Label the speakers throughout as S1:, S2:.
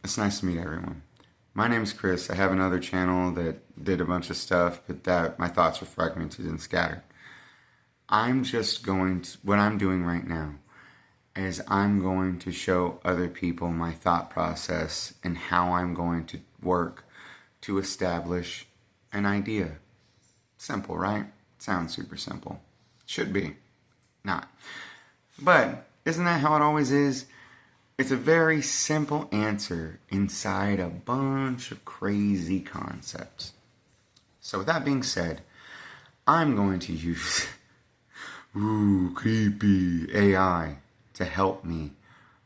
S1: It's nice to meet everyone. My name's Chris. I have another channel that did a bunch of stuff, but that my thoughts were fragmented and scattered. What I'm doing right now is I'm going to show other people my thought process and how I'm going to work to establish an idea. Simple, right? Sounds super simple. Should be. Not. But isn't that how it always is? It's a very simple answer inside a bunch of crazy concepts. So with that being said, I'm going to use creepy AI to help me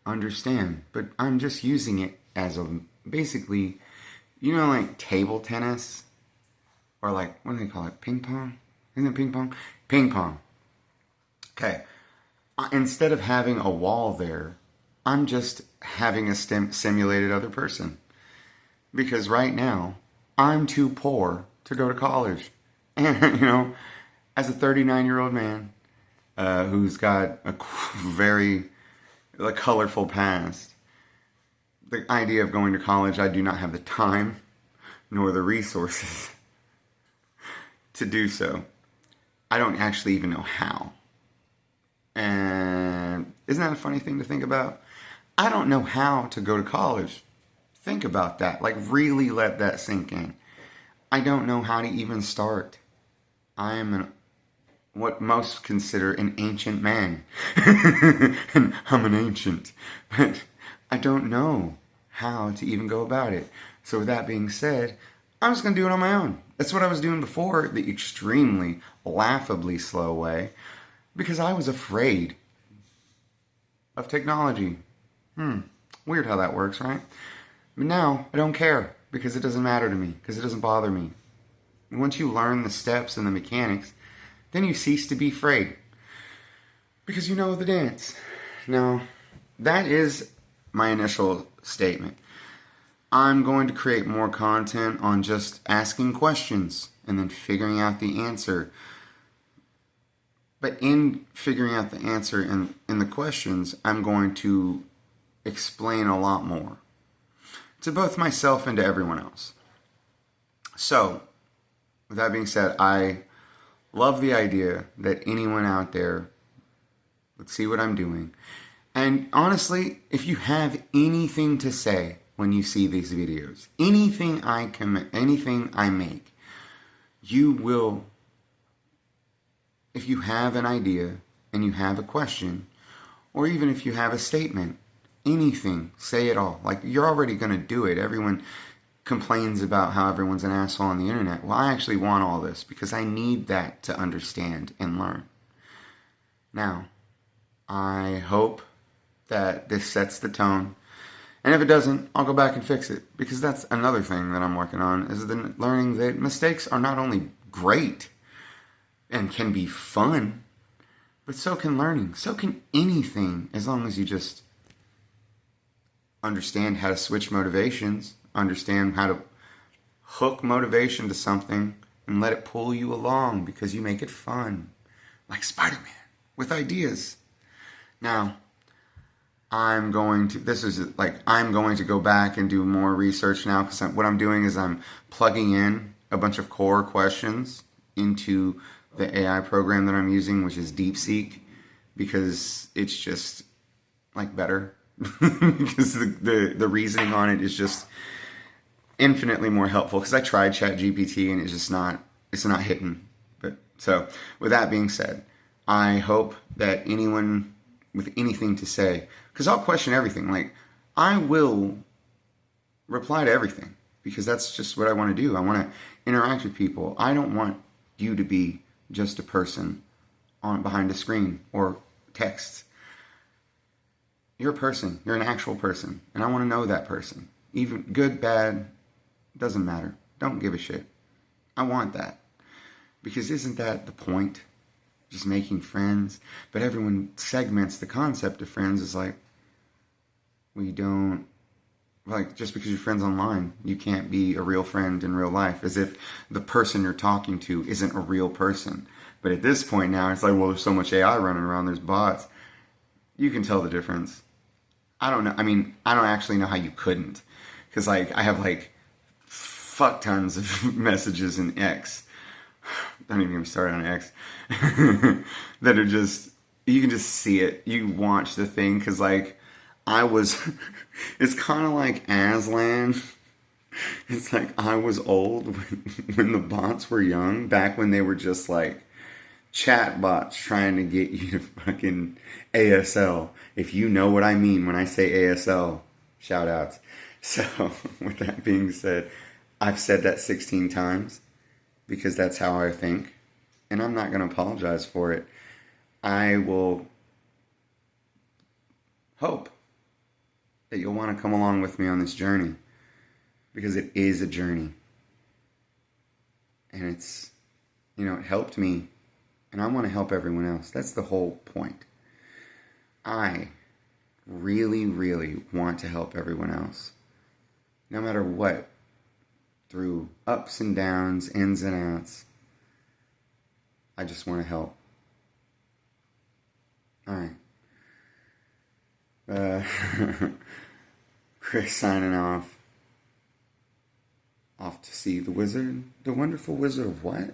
S1: understand. But I'm just using it as a basically, like table tennis or like, what do they call it? Ping pong? Isn't it ping pong? Ping pong. Okay. Instead of having a wall there, I'm just having a simulated other person. Because right now, I'm too poor to go to college. And, as a 39-year-old man who's got a very colorful past, the idea of going to college, I do not have the time nor the resources to do so. I don't actually even know how. And isn't that a funny thing to think about? I don't know how to go to college. Think about that. Really let that sink in. I don't know how to even start. I am what most consider an ancient man. And I'm an ancient. But I don't know how to even go about it. So with that being said, I'm just going to do it on my own. That's what I was doing before, the extremely, laughably slow way. Because I was afraid of technology. Weird how that works, right? But now, I don't care, because it doesn't matter to me, because it doesn't bother me. Once you learn the steps and the mechanics, then you cease to be afraid. Because you know the dance. Now, that is my initial statement. I'm going to create more content on just asking questions and then figuring out the answer. But in figuring out the answer in the questions, I'm going to explain a lot more to both myself and to everyone else. So, with that being said, I love the idea that anyone out there would see what I'm doing. And honestly, if you have anything to say when you see these videos, anything I make, you will. If you have an idea and you have a question, or even if you have a statement, anything, say it all. You're already going to do it. Everyone complains about how everyone's an asshole on the internet. Well, I actually want all this because I need that to understand and learn. Now, I hope that this sets the tone. And if it doesn't, I'll go back and fix it. Because that's another thing that I'm working on, is the learning that mistakes are not only great and can be fun, but so can learning. So can anything, as long as you just understand how to switch motivations, understand how to hook motivation to something, and let it pull you along because you make it fun. Like Spider-Man, with ideas. Now, I'm going to go back and do more research now, because what I'm doing is I'm plugging in a bunch of core questions into the AI program that I'm using, which is DeepSeek, because it's just better. Because the reasoning on it is just infinitely more helpful. Because I tried ChatGPT and it's not hitting. But so with that being said, I hope that anyone with anything to say, because I'll question everything. I will reply to everything, because that's just what I want to do. I want to interact with people. I don't want you to be just a person behind a screen or text. You're a person. You're an actual person. And I want to know that person. Even good, bad, doesn't matter. Don't give a shit. I want that. Because isn't that the point? Just making friends. But everyone segments the concept of friends as we don't, just because you're friends online, you can't be a real friend in real life. As if the person you're talking to isn't a real person. But at this point now, it's well, there's so much AI running around, there's bots. You can tell the difference. I don't know. I mean, I don't actually know how you couldn't. Because like I have like fuck tons of messages in X. Don't even get me started on X. That are just, you can just see it. You watch the thing because like I was, it's kind of like Aslan. It's like I was old when the bots were young, back when they were just like chat bots trying to get you to fucking ASL. If you know what I mean when I say ASL, shout outs. So, with that being said, I've said that 16 times because that's how I think, and I'm not going to apologize for it. I will hope that you'll want to come along with me on this journey because it is a journey. And it's, it helped me, and I want to help everyone else. That's the whole point. I really, really want to help everyone else. No matter what, through ups and downs, ins and outs, I just want to help. Alright. Chris signing off. Off to see the wizard. The wonderful wizard of what?